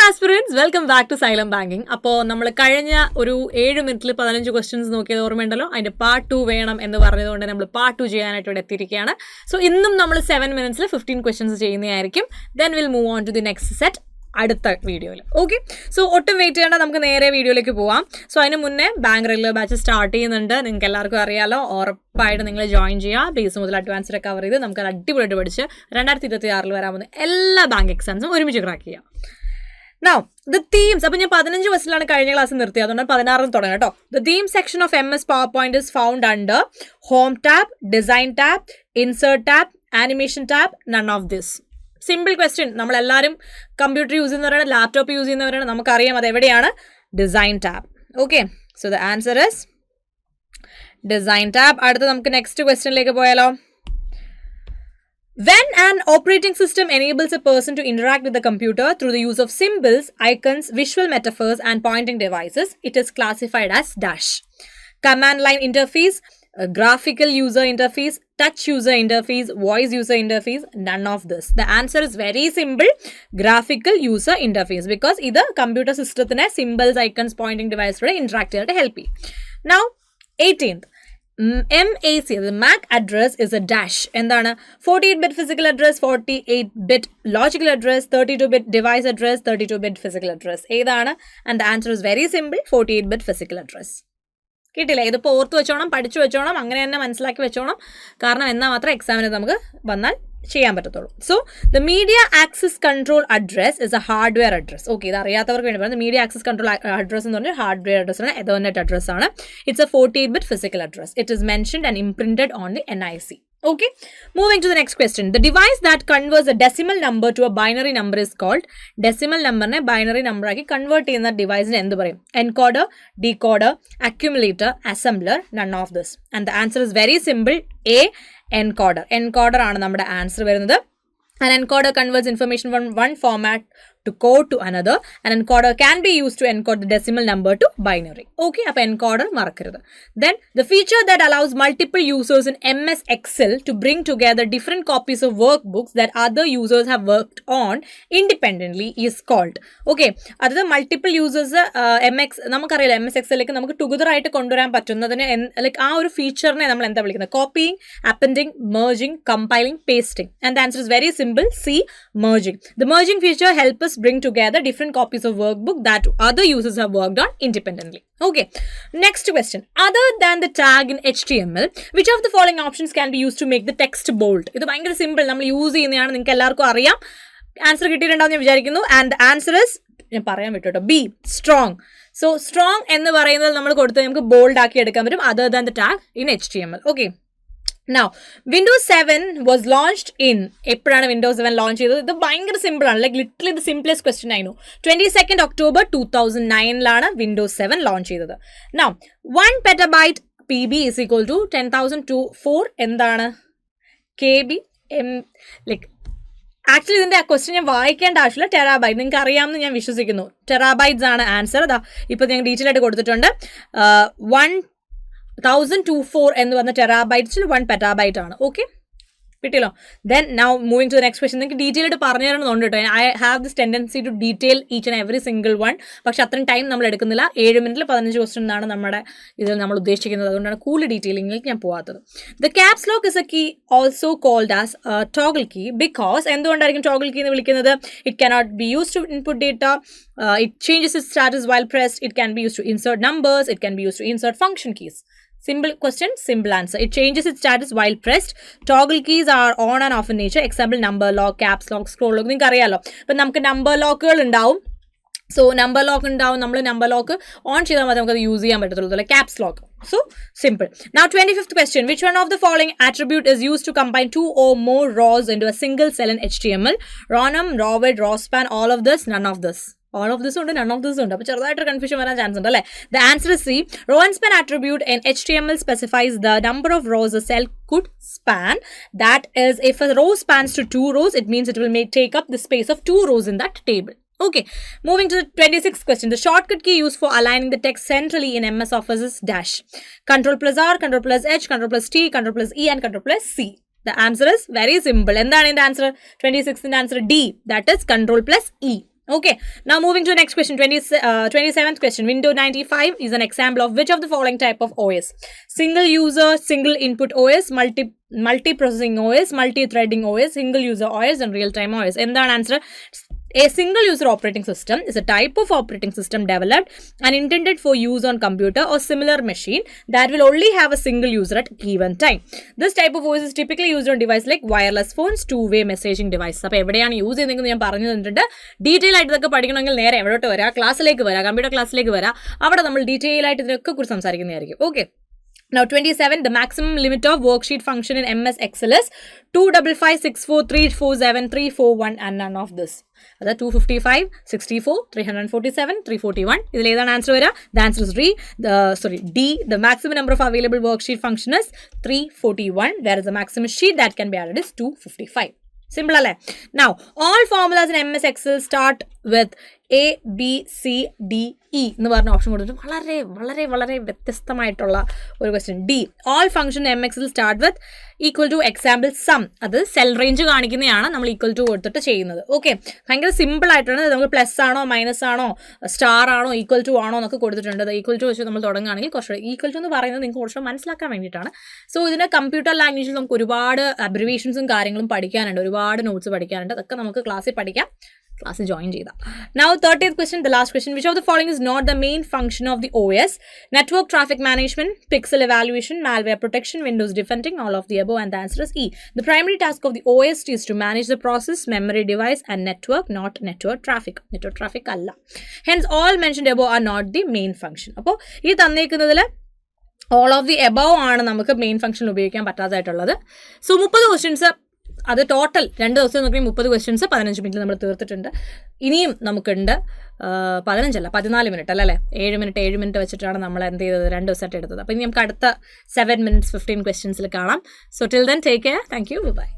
aspirants, welcome back to Xylem Banking. അപ്പോൾ നമ്മൾ കഴിഞ്ഞ ഒരു 7 മിനിറ്റിൽ 15 ക്വസ്റ്റ്യൻസ് നോക്കിയത് ഓർമ്മയുണ്ടല്ലോ. അതിന്റെ പാർട്ട് 2 വേണം എന്ന് പറഞ്ഞതുകൊണ്ട് നമ്മൾ പാർട്ട് 2 ചെയ്യാനായിട്ട് ഇവിടെ എത്തിയിരിക്കുകയാണ്. സോ ഇന്നും നമ്മൾ 7 മിനിറ്റ്സിൽ 15 ക്വസ്റ്റ്യൻസ് ചെയ്യുന്നതായിരിക്കും. Then will move on to the next set അടുത്ത വീഡിയോയിൽ. ഓക്കെ, സോ ഒട്ടും വെയിറ്റ് ചെയ്യേണ്ട, നമുക്ക് നേരെ വീഡിയോയിലേക്ക് പോവാം. സോ അതിന് മുന്നേ ബാങ്ക് റെഗുലർ ബാച്ച് സ്റ്റാർട്ട് ചെയ്യുന്നുണ്ട്. നിങ്ങൾക്ക് എല്ലാവർക്കും അറിയാലോ, ഉറപ്പായിട്ട് നിങ്ങൾ ജോയിൻ ചെയ്യുക. ബേസ് മുതൽ അഡ്വാൻസ് കവർ ചെയ്ത് നമുക്ക് അടിപൊളിയായിട്ട് പഠിച്ച് 2026 വരാൻ പോകുന്ന എല്ലാ ബാങ്ക് എക്സാംസും ഒരുമിച്ച് ക്രാക്ക് ചെയ്യാം. Now, the themes, അപ്പോൾ ഞാൻ 15 ക്വസ്റ്റ്യനിലാണ് കഴിഞ്ഞ ക്ലാസ് നിർത്തിയത്, അതുകൊണ്ട് 16 തുടങ്ങാം കേട്ടോ. The theme section of MS PowerPoint is found under Home tab, Design tab, Insert tab, Animation tab, none of this. Simple question. നമ്മളെല്ലാവരും കമ്പ്യൂട്ടർ യൂസ് ചെയ്യുന്നവരാണ്, ലാപ്ടോപ്പ് യൂസ് ചെയ്യുന്നവരാണ്, നമുക്കറിയാം അത് എവിടെയാണ്, design tab. Okay, so the answer is design tab. അടുത്ത നമുക്ക് next ക്വസ്റ്റ്യനിലേക്ക് പോയാലോ. When an operating system enables a person to interact with the computer through the use of symbols, icons, visual metaphors, and pointing devices, it is classified as dash. Command line interface, graphical user interface, touch user interface, voice user interface, none of this. The answer is very simple, graphical user interface, because either computer system symbols, icons, pointing device interact to help you. Now, 18th. MAC, the MAC address is a dash. എന്താണ്? 48-bit physical address, 48-bit logical address, 32-bit device address, 32-bit physical address. ഏതാണ്? And the answer is very simple, 48-bit physical address. കിട്ടില്ല, ഇതിപ്പോൾ ഓർത്ത് വെച്ചോണം, പഠിച്ചു വെച്ചോണം, അങ്ങനെ തന്നെ മനസ്സിലാക്കി വെച്ചോണം. കാരണം എന്നാൽ മാത്രം എക്സാമിന് നമുക്ക് വന്നാൽ ചെയ്യാൻ പറ്റത്തുള്ളൂ. So the media access control address is A hardware address. Okay, ഇത് അറിയാത്തവർക്ക് വേണ്ടി പറയുന്നത് മീഡിയ ആക്സസ് കൺട്രോൾ അഡ്രസ് എന്ന് പറഞ്ഞാൽ ഹാർഡ്വെയർ അഡ്രസ് ആണ്, എതർനെറ്റ് അഡ്രസ് ആണ്. It's A 48-bit physical address. It is mentioned and imprinted on the NIC. Okay, moving to the next question. The device that converts a decimal number to a binary number is called. Decimal number ne binary number ആക്കി convert ചെയ്യുന്ന ഡിവൈസിന് എന്ത് പറയും? Encoder, decoder, accumulator, assembler, none of this. And the answer is very simple, A, encoder. Encoder ആണ് നമ്മുടെ answer വരുന്നത്. An encoder converts information from one format to code to another. An encoder can be used to encode the decimal number to binary. Okay, അപ്പോൾ encoder മറക്കരുത്. Then, the feature that allows multiple users in MS Excel to bring together different copies of workbooks that other users have worked on independently is called. Okay, അതായത് multiple users നമുക്കറിയില്ല MS Excelലേക്ക് നമുക്ക് together ആയിട്ട് കൊണ്ടുവരാൻ പറ്റുന്നതിന് like ആ ഒരു ഫീച്ചറിനെ നമ്മൾ എന്താ വിളിക്കുന്നത്? Copying, അപ്പൻഡിങ്, merging, compiling, pasting. And the answer is very simple, C, merging. The merging feature helps us bring together different copies of workbook that other users have worked on independently. Okay, next question. Other than the tag in HTML, which of the following options can be used to make the text bold? ഇത് ഭയങ്കര simple, നമ്മൾ use ചെയ്യുന്നതാണ്, നിങ്ങൾക്ക് എല്ലാവർക്കും അറിയാം. Answer കിട്ടിയിട്ടുണ്ടാവും ഞാൻ വിചാരിക്കുന്നു. ആൻഡ് ദ ആൻസർ ഇസ്, ഞാൻ പറയാൻ വിട്ടോ, B, strong. സോ സ്ട്രോങ് എന്ന് പറയുന്നത് നമ്മൾ കൊടുത്ത് നമുക്ക് ബോൾഡ് ആക്കി എടുക്കാൻ പറ്റും, other than the tag in HTML. Okay. Now, Windows 7 was launched in, എപ്പോഴാണ് Windows 7 ലോഞ്ച് ചെയ്തത്? ഇത് ഭയങ്കര സിമ്പിൾ ആണ്, like literally the simplest question ആയിരുന്നു. 22nd October 2009 Windows 7 ലോഞ്ച് ചെയ്തത്. Now, 1 petabyte PB is equal to 10,004 എന്താണ്? KB, ലൈക്ക് ആക്ച്വലി ഇതിൻ്റെ ആ ക്വസ്റ്റ്യൻ ഞാൻ വായിക്കേണ്ട ആവശ്യമില്ല, ടെറാബൈറ്റ് നിങ്ങൾക്ക് അറിയാമെന്ന് ഞാൻ വിശ്വസിക്കുന്നു. ടെറാബൈറ്റ്സ് ആണ് ആൻസർ. അതാ ഇപ്പോൾ ഞാൻ ഡീറ്റെയിൽ ആയിട്ട് കൊടുത്തിട്ടുണ്ട്. 1024 എന്ന് പറഞ്ഞ ടെറാബൈറ്റ്സിൽ 1 പെറ്റാബൈറ്റ് ആണ്. ഓക്കെ, കിട്ടിയല്ലോ. Then now moving to the next question. നിങ്ങൾക്ക് ഡീറ്റെയിൽ ആയിട്ട് പറഞ്ഞു തരണമെന്നുണ്ട് കേട്ടോ. I have this tendency to detail each and every single one. പക്ഷെ അത്രയും ടൈം നമ്മൾ എടുക്കുന്നില്ല. 7 മിനിറ്റിൽ 15 ക്വസ്റ്റ്യൻ എന്നാണ് നമ്മുടെ ഇതിൽ നമ്മൾ ഉദ്ദേശിക്കുന്നത്. അതുകൊണ്ടാണ് കൂടുതൽ ഡീറ്റെയിലിംഗിലേക്ക് ഞാൻ പോകാത്തത്. The caps lock is a key also called as toggle key because എന്തുകൊണ്ടായിരിക്കും ടോഗിൾ കീ എന്ന് വിളിക്കുന്നത്? It cannot be used to input data. It changes its status while pressed. It can be used to insert numbers. It can be used to insert function keys. Simple question, simple answer. It changes its status while pressed. Toggle keys are on and off in nature. Example, number lock, caps lock, scroll lock. നിങ്ങൾക്ക് അറിയാലോ. അപ്പം നമുക്ക് number ലോക്കുകൾ ഉണ്ടാവും. So number lock ഉണ്ടാവും, നമ്മൾ number lock on ചെയ്താൽ മതി നമുക്കത് യൂസ് ചെയ്യാൻ പറ്റത്തുള്ളൂ. Caps lock. So simple. Now 25th question. Which one of the following attribute is used to combine 2 or more rows into a single cell in HTML? Rownum, rowwidth, rowspan, all of this, none of this. All of this ഉണ്ട്, none of this ഉണ്ട്. അപ്പോൾ ചെറുതായിട്ട് confusion വരാൻ chance ഉണ്ട് അല്ലേ? The answer is C. Row and span attribute in HTML specifies the number of rows a cell could span. That is, if a row spans to 2 rows, it means it will take up the space of 2 rows in that table. Okay, moving to the 26th question. The shortcut key used for aligning the text centrally in MS Office is dash. Ctrl+R, Ctrl+H, Ctrl+T, Ctrl+E, and Ctrl+C. The answer is very simple. എന്താണ് ഇതിന്റെ answer? 26th answer D. That is Ctrl+E. Okay, now moving to the next question, 27th question. Windows 95 is an example of which of the following type of OS? Single user, single input OS, multi-processing OS, multi-threading OS, single user OS, and real-time OS. എന്താണ് answer? A single user operating system is a type of operating system developed and intended for use on computer or similar machine that will only have a single user at given time. This type of OS is typically used on devices like wireless phones, two-way messaging devices. അപ്പോൾ എവിടെയാണ് use ചെയ്യുന്നതെന്ന് ഞാൻ പറഞ്ഞു തന്നിട്ടുണ്ട്. Detail ആയിട്ട് ഇതൊക്കെ പഠിക്കണമെങ്കിൽ നേരെ എവിടോട്ട് വരാം, ക്ലാസ്സിലേക്ക് വരാം, കമ്പ്യൂട്ടർ ക്ലാസ്സിലേക്ക് വരാം. അവിടെ നമ്മൾ ഡീറ്റെയിൽ ആയിട്ട് ഇതിനൊക്കെ കുറിച്ച് സംസാരിക്കുന്നതായിരിക്കും. Okay. Now 27, the maximum limit of worksheet function in MS Excel is 25564347341 and none of this. That's 255, 64, 347, 341. ഇതിൽ ഏതാണ് ആൻസർ വരിക? The answer is D. The maximum number of available worksheet function is 341, whereas the maximum sheet that can be added is 255. Simple അല്ലേ? Now, all formulas in MS Excel start with A, B, C, D, E എന്ന് പറഞ്ഞ option കൊടുത്തിട്ട് വളരെ വളരെ വളരെ വ്യത്യസ്തമായിട്ടുള്ള ഒരു question. D, all function MS Excel start with equal to example sum. അത് സെൽ റേഞ്ച് കാണിക്കുന്നതാണ് നമ്മൾ ഈക്വൽ ടു കൊടുത്തിട്ട് ചെയ്യുന്നത്. ഓക്കെ, ഭയങ്കര സിമ്പിൾ ആയിട്ടാണ്. നമ്മൾ പ്ലസ് ആണോ മൈനസ് ആണോ സ്റ്റാർ ആണോ ഈക്വൽ ടു ആണോ എന്നൊക്കെ കൊടുത്തിട്ടുണ്ട്. ഈക്വൽ ടു വെച്ച് നമ്മൾ തുടങ്ങുകയാണെങ്കിൽ കുറച്ചുകൂടെ ഈക്വൽ ടു എന്ന് പറയുന്നത് നിങ്ങൾക്ക് കുറച്ചുകൂടെ മനസ്സിലാക്കാൻ വേണ്ടിയിട്ടാണ്. സോ ഇതിന് കമ്പ്യൂട്ടർ ലാംഗ്വേജിൽ നമുക്ക് ഒരുപാട് അബ്രിവേഷൻസും കാര്യങ്ങളും പഠിക്കാനുണ്ട്, ഒരുപാട് നോട്ട്സ് പഠിക്കാനുണ്ട്. അതൊക്കെ നമുക്ക് ക്ലാസ്സിൽ പഠിക്കാം. Class join ചെയ്ത. Now 30th question, the last question. Which of the following is not the main function of the OS? Network traffic management, pixel evaluation, malware protection, Windows defending, all of the above, and the answer is E. The primary task of the OS is to manage the process, memory, device, and network, not network traffic. Network traffic അല്ല. Hence all mentioned above are not the main function. അപ്പോൾ ഈ തന്നേക്കുന്നതിൽ all of the above ആണ് നമുക്ക് main function ഉപയോഗിക്കാൻ പറ്റാതായിട്ടുള്ളത്. So 30 questions, അത് total 2 ദിവസം നോക്കുകയും 30 questions 15 മിനിറ്റിൽ നമ്മൾ തീർത്തിട്ടുണ്ട്. ഇനിയും നമുക്കുണ്ട് 15 14 മിനിറ്റ് അല്ലേ, 7 മിനിറ്റ് വെച്ചിട്ടാണ് നമ്മൾ എന്ത് ചെയ്തത് 2 ദിവസമായിട്ട് എടുത്തത്. അപ്പോൾ ഇനി നമുക്ക് അടുത്ത 7 minutes 15 ക്വസ്റ്റ്യൻസിൽ കാണാം. So till then take care. Thank you. By.